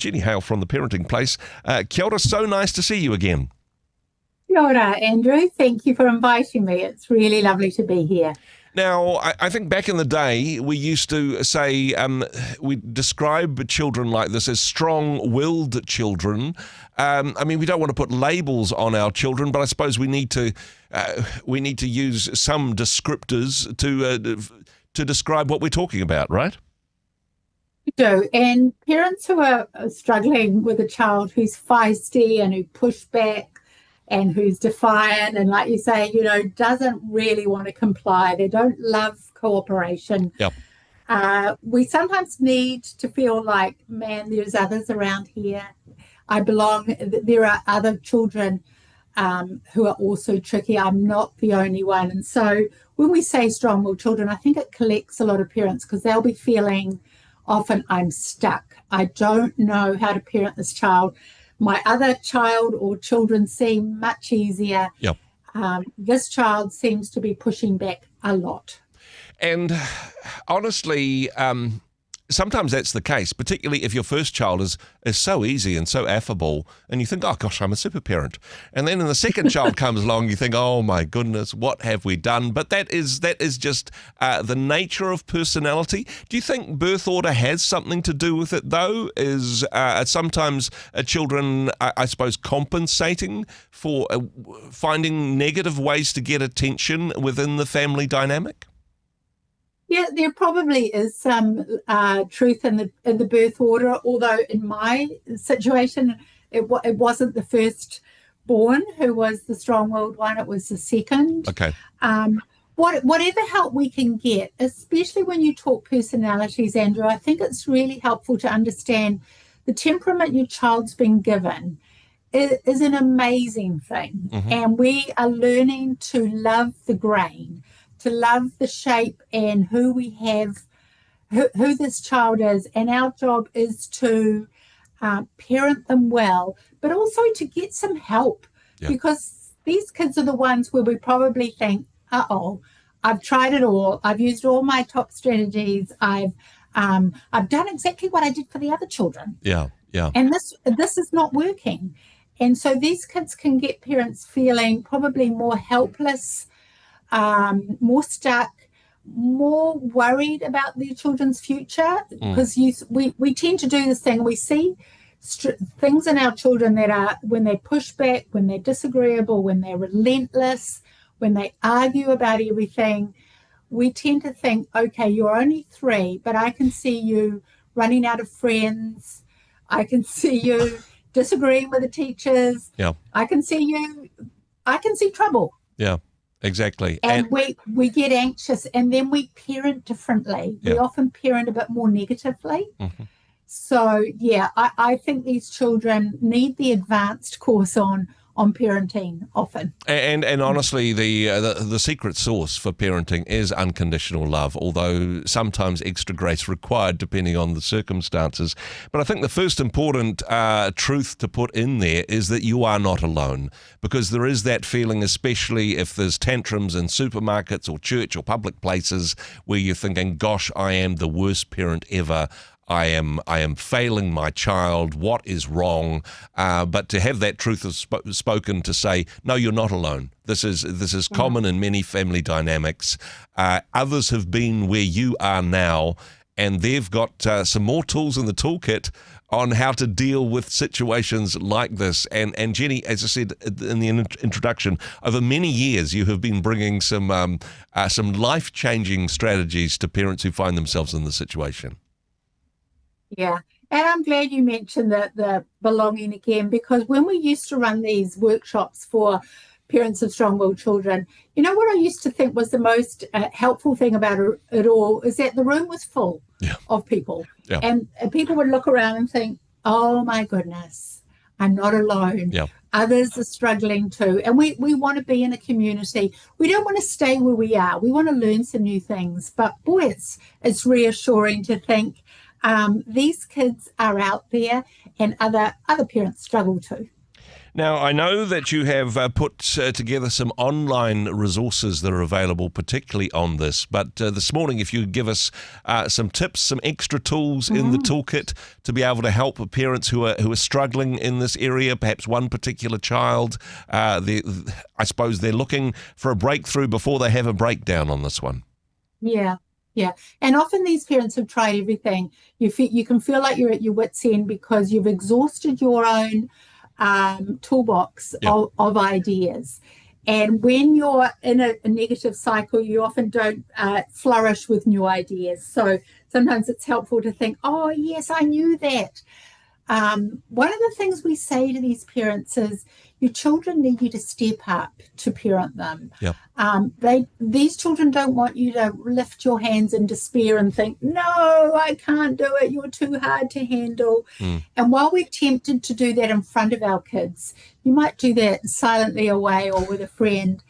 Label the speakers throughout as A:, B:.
A: Jenny Hale from the Parenting Place. Kia ora, so nice to see you again.
B: Kia ora, Andrew. Thank you for inviting me. It's really lovely to be here.
A: Now, I think back in the day, we used to say, we describe children like this as strong-willed children. We don't want to put labels on our children, but I suppose we need to use some descriptors to describe what we're talking about, right?
B: We do. And parents who are struggling with a child who's feisty and who push back and who's defiant and, like you say, doesn't really want to comply. They don't love cooperation.
A: Yep.
B: We sometimes need to feel like, man, there's others around here. I belong. There are other children who are also tricky. I'm not the only one. And so when we say strong-willed children, I think it collects a lot of parents because they'll be feeling often, I'm stuck. I don't know how to parent this child. My other child or children seem much easier.
A: Yep.
B: This child seems to be pushing back a lot.
A: And honestly, sometimes that's the case, particularly if your first child is so easy and so affable, and you think, oh gosh, I'm a super parent. And then when the second child comes along, you think, oh my goodness, what have we done? But that is just the nature of personality. Do you think birth order has something to do with it, though? Is sometimes children, I suppose, compensating for finding negative ways to get attention within the family dynamic?
B: Yeah, there probably is some truth in the birth order, although in my situation, it wasn't the first born who was the strong-willed one, it was the second.
A: Okay.
B: Whatever help we can get, especially when you talk personalities, Andrew, I think it's really helpful to understand the temperament your child's been given is an amazing thing.
A: Mm-hmm.
B: And we are learning to love the grain, to love the shape and who we have, who this child is. And our job is to parent them well, but also to get some help.
A: Yeah. Because
B: these kids are the ones where we probably think, I've tried it all. I've used all my top strategies. I've done exactly what I did for the other children.
A: Yeah.
B: And this is not working. And so these kids can get parents feeling probably more helpless, more stuck, more worried about their children's future, because we tend to do this thing. We see things in our children that are, when they push back, when they're disagreeable, when they're relentless, when they argue about everything, we tend to think, okay, you're only 3, but I can see you running out of friends. I can see you disagreeing with the teachers.
A: Yeah.
B: I can see trouble.
A: Yeah. Exactly.
B: And we get anxious and then we parent differently.
A: Yeah.
B: We often parent a bit more negatively.
A: Mm-hmm.
B: So, yeah, I think these children need the advanced course on parenting often.
A: And honestly, the secret sauce for parenting is unconditional love, although sometimes extra grace required depending on the circumstances. But I think the first important truth to put in there is that you are not alone, because there is that feeling, especially if there's tantrums in supermarkets or church or public places, where you're thinking, gosh, I am the worst parent ever. I am failing my child. What is wrong? But to have that truth spoken, to say, no, you're not alone. This is common in many family dynamics. Others have been where you are now, and they've got some more tools in the toolkit on how to deal with situations like this. And Jenny, as I said in the introduction, over many years you have been bringing some life-changing strategies to parents who find themselves in the situation.
B: Yeah, and I'm glad you mentioned the belonging again, because when we used to run these workshops for parents of strong-willed children, you know what I used to think was the most helpful thing about it all is that the room was full of people.
A: Yeah.
B: And people would look around and think, oh my goodness, I'm not alone.
A: Yeah.
B: Others are struggling too. And we want to be in a community. We don't want to stay where we are. We want to learn some new things. But boy, it's reassuring to think these kids are out there and other parents struggle too.
A: Now, I know that you have put together some online resources that are available, particularly on this. But this morning, if you could give us some tips, some extra tools in the toolkit to be able to help parents who are struggling in this area, perhaps one particular child, I suppose they're looking for a breakthrough before they have a breakdown on this one.
B: Yeah, yeah. And often these parents have tried everything. You can feel like you're at your wit's end because you've exhausted your own toolbox of ideas. And when you're in a negative cycle, you often don't flourish with new ideas. So sometimes it's helpful to think, oh, yes, I knew that. One of the things we say to these parents is your children need you to step up to parent them.
A: Yep.
B: These children don't want you to lift your hands in despair and think, no, I can't do it. You're too hard to handle. And while we're tempted to do that in front of our kids, you might do that silently away or with a friend.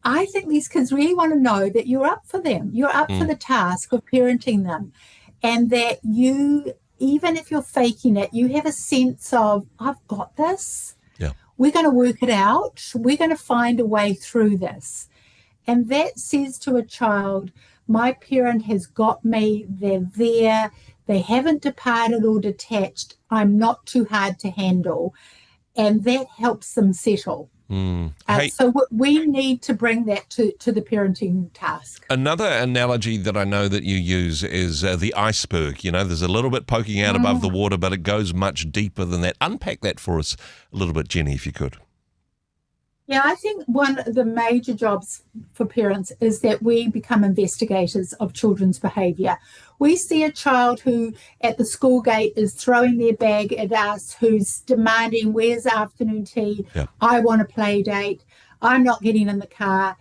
B: I think these kids really want to know that you're up for them. You're up for the task of parenting them, and that you, even if you're faking it, you have a sense of, I've got this.
A: Yeah.
B: We're going to work it out. We're going to find a way through this. And that says to a child, my parent has got me. They're there. They haven't departed or detached. I'm not too hard to handle. And that helps them settle. So we need to bring that to the parenting task.
A: Another analogy that I know that you use is the iceberg. You know, there's a little bit poking out above the water, but it goes much deeper than that. Unpack that for us a little bit, Jenny, if you could.
B: Yeah, I think one of the major jobs for parents is that we become investigators of children's behaviour. We see a child who at the school gate is throwing their bag at us, who's demanding, where's afternoon tea?
A: Yeah.
B: I want a play date. I'm not getting in the car.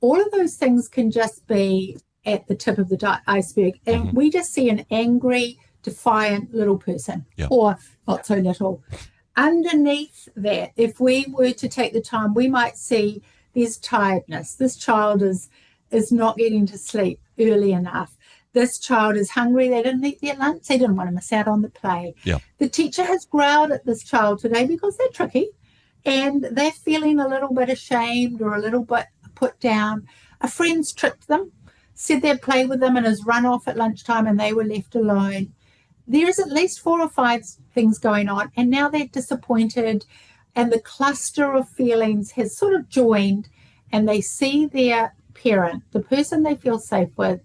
B: All of those things can just be at the tip of the iceberg. And we just see an angry, defiant little person, or not so little. Underneath that, if we were to take the time, we might see there's tiredness. This child is not getting to sleep early enough. This child is hungry. They didn't eat their lunch. They didn't want to miss out on the play.
A: Yeah.
B: The teacher has growled at this child today because they're tricky and they're feeling a little bit ashamed or a little bit put down. A friend's tricked them, said they'd play with them and has run off at lunchtime and they were left alone. There's at least 4 or 5 things going on, and now they're disappointed, and the cluster of feelings has sort of joined, and they see their parent, the person they feel safe with,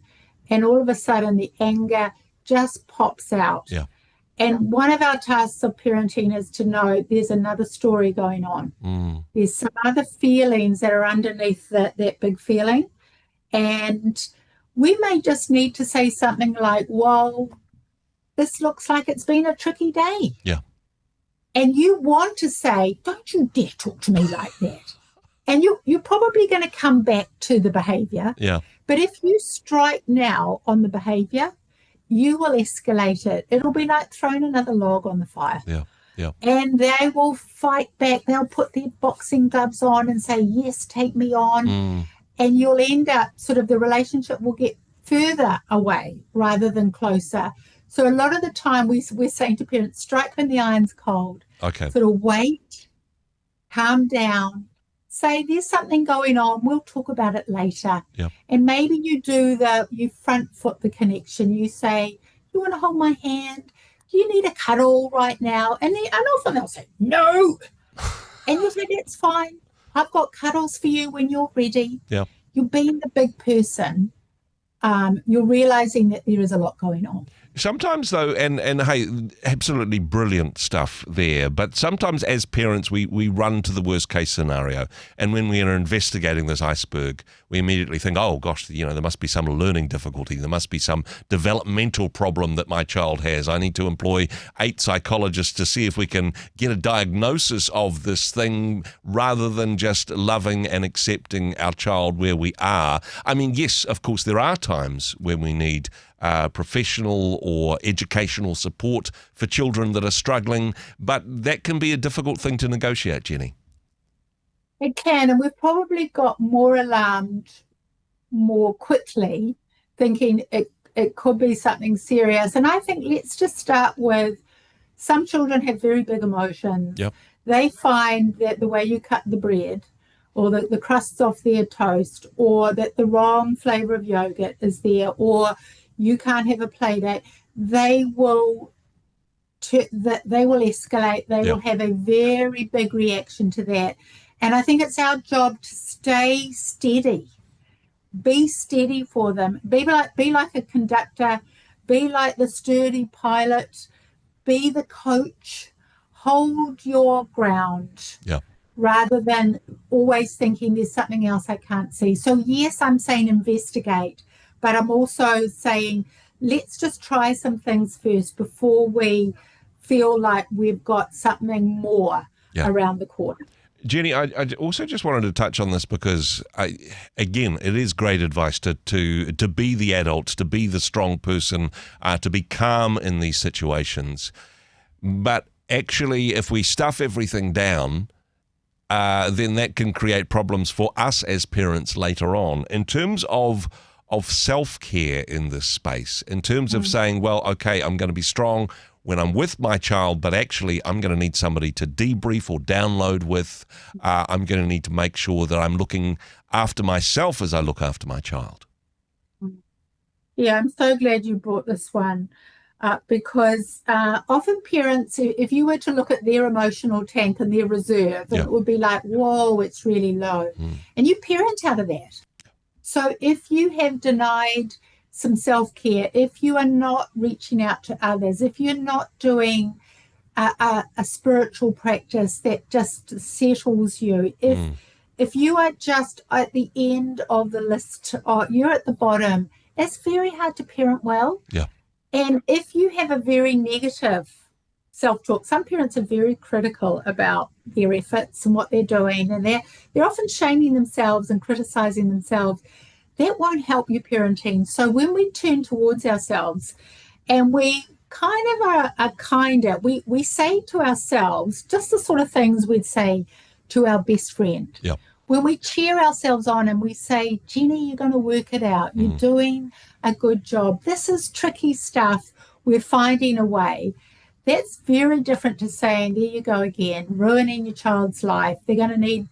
B: and all of a sudden the anger just pops out.
A: Yeah.
B: And one of our tasks of parenting is to know there's another story going on. There's some other feelings that are underneath that big feeling, and we may just need to say something like, well, this looks like it's been a tricky day.
A: Yeah.
B: And you want to say, don't you dare talk to me like that. And you're probably going to come back to the behaviour.
A: Yeah.
B: But if you strike now on the behaviour, you will escalate it. It'll be like throwing another log on the fire.
A: Yeah. Yeah.
B: And they will fight back. They'll put their boxing gloves on and say, yes, take me on. And you'll end up the relationship will get further away rather than closer. So a lot of the time we're saying to parents, strike when the iron's cold.
A: Okay.
B: Wait, calm down, say there's something going on. We'll talk about it later.
A: Yep.
B: And maybe you front foot the connection. You say, you want to hold my hand? Do you need a cuddle right now? And often they'll say, no. And you'll say, that's fine. I've got cuddles for you when you're ready.
A: Yeah.
B: You're being the big person. You're realizing that there is a lot going on.
A: Sometimes, though, and hey, absolutely brilliant stuff there, but sometimes as parents, we run to the worst case scenario. And when we are investigating this iceberg, we immediately think, oh, gosh, there must be some learning difficulty. There must be some developmental problem that my child has. I need to employ 8 psychologists to see if we can get a diagnosis of this thing rather than just loving and accepting our child where we are. I mean, yes, of course, there are times when we need professional or educational support for children that are struggling, but that can be a difficult thing to negotiate, Jenny.
B: It can, and we've probably got more alarmed more quickly, thinking it could be something serious. And I think let's just start with Some children have very big emotions.
A: Yep.
B: They find that the way you cut the bread, or the crusts off their toast, or that the wrong flavor of yogurt is there, or you can't have a play date, they will escalate. They will have a very big reaction to that. And I think it's our job to stay steady. Be steady for them. Be like a conductor. Be like the sturdy pilot. Be the coach. Hold your ground.
A: Yeah.
B: Rather than always thinking there's something else I can't see. So yes, I'm saying investigate, but I'm also saying let's just try some things first before we feel like we've got something more around the corner.
A: Jenny, I also just wanted to touch on this because, again, it is great advice to be the adult, to be the strong person, to be calm in these situations. But actually, if we stuff everything down, then that can create problems for us as parents later on. In terms of self-care in this space, in terms of saying, well, okay, I'm going to be strong when I'm with my child, but actually I'm going to need somebody to debrief or download with. I'm going to need to make sure that I'm looking after myself as I look after my child.
B: Yeah, I'm so glad you brought this one up because often parents, if you were to look at their emotional tank and their reserve, it would be like, whoa, it's really low. And you parent out of that. So if you have denied some self-care, if you are not reaching out to others, if you're not doing a spiritual practice that just settles you, if you are just at the end of the list, or you're at the bottom, it's very hard to parent well.
A: Yeah.
B: And if you have a very negative self-talk, some parents are very critical about their efforts and what they're doing, and they're often shaming themselves and criticizing themselves. That won't help your parenting. So when we turn towards ourselves and we kind of are kinder, we say to ourselves just the sort of things we'd say to our best friend.
A: Yep.
B: When we cheer ourselves on and we say, Jenny, you're going to work it out. You're doing a good job. This is tricky stuff. We're finding a way. That's very different to saying, there you go again, ruining your child's life. They're going to need,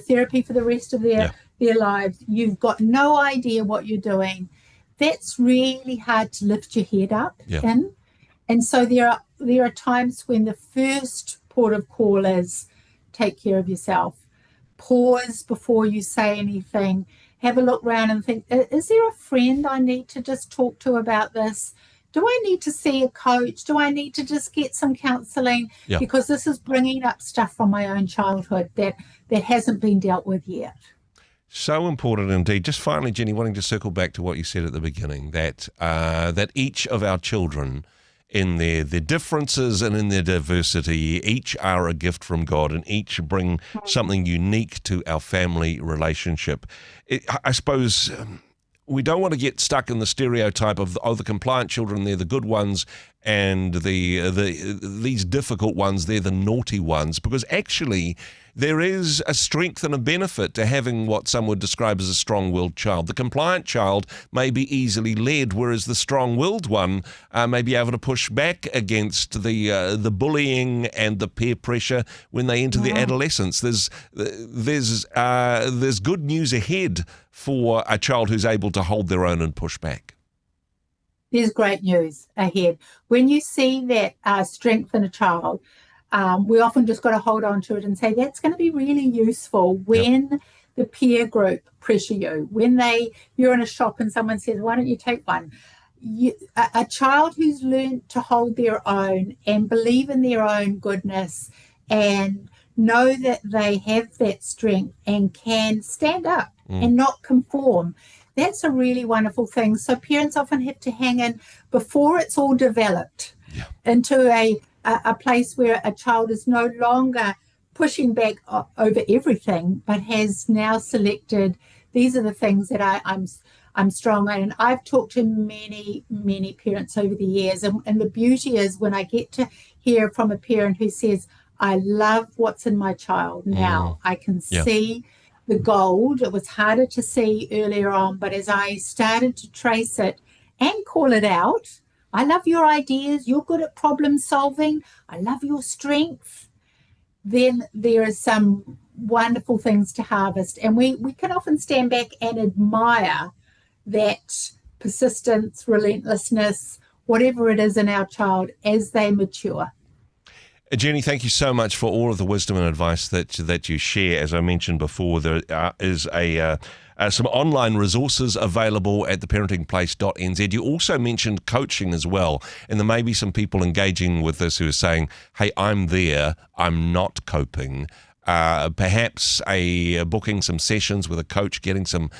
B: therapy for the rest of their lives. You've got no idea what you're doing. That's really hard to lift your head up in. And so there are times when the first port of call is take care of yourself. Pause before you say anything. Have a look around and think, is there a friend I need to just talk to about this? Do I need to see a coach? Do I need to just get some counselling?
A: Yeah.
B: Because this is bringing up stuff from my own childhood that hasn't been dealt with yet.
A: So important indeed. Just finally, Jenny, wanting to circle back to what you said at the beginning, that each of our children, in their differences and in their diversity, each are a gift from God and each bring something unique to our family relationship. I suppose we don't want to get stuck in the stereotype of, the compliant children, they're the good ones, and these difficult ones, they're the naughty ones, because actually there is a strength and a benefit to having what some would describe as a strong-willed child. The compliant child may be easily led, whereas the strong-willed one may be able to push back against the bullying and the peer pressure when they enter their adolescence. There's good news ahead for a child who's able to hold their own and push back.
B: There's great news ahead. When you see that strength in a child, we often just got to hold on to it and say that's going to be really useful when the peer group pressure you, when you're in a shop and someone says, why don't you take one? A child who's learned to hold their own and believe in their own goodness and know that they have that strength and can stand up and not conform. That's a really wonderful thing. So parents often have to hang in before it's all developed into a place where a child is no longer pushing back over everything, but has now selected, these are the things that I'm strong in. And I've talked to many, many parents over the years. And the beauty is when I get to hear from a parent who says, I love what's in my child now. I can see the gold. It was harder to see earlier on, but as I started to trace it and call it out, I love your ideas. You're good at problem solving. I love your strength. Then there are some wonderful things to harvest. And we can often stand back and admire that persistence, relentlessness, whatever it is in our child as they mature.
A: Jenny, thank you so much for all of the wisdom and advice that you share. As I mentioned before, there is some online resources available at parentingplace.nz. You also mentioned coaching as well, and there may be some people engaging with this who are saying, hey, I'm there, I'm not coping. Perhaps booking some sessions with a coach, getting some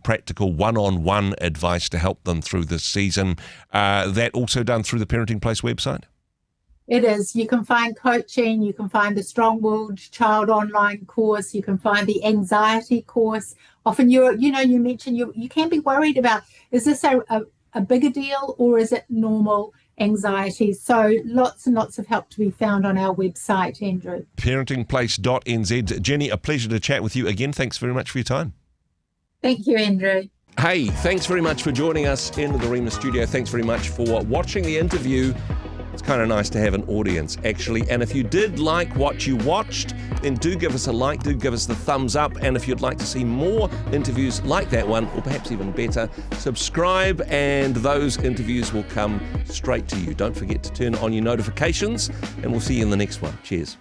A: practical one-on-one advice to help them through this season. That also done through the Parenting Place website?
B: It is. You can find coaching, you can find the Strong-Willed Child online course, you can find the anxiety course. Often you mentioned you can be worried about, is this a bigger deal or is it normal anxiety? So lots and lots of help to be found on our website, Andrew.
A: Parentingplace.nz. Jenny, a pleasure to chat with you again. Thanks very much for your time.
B: Thank you, Andrew.
A: Hey, thanks very much for joining us in the Rhema studio. Thanks very much for watching the interview. It's kind of nice to have an audience, actually. And if you did like what you watched, then do give us a like, do give us the thumbs up. And if you'd like to see more interviews like that one, or perhaps even better, subscribe and those interviews will come straight to you. Don't forget to turn on your notifications, and we'll see you in the next one. Cheers.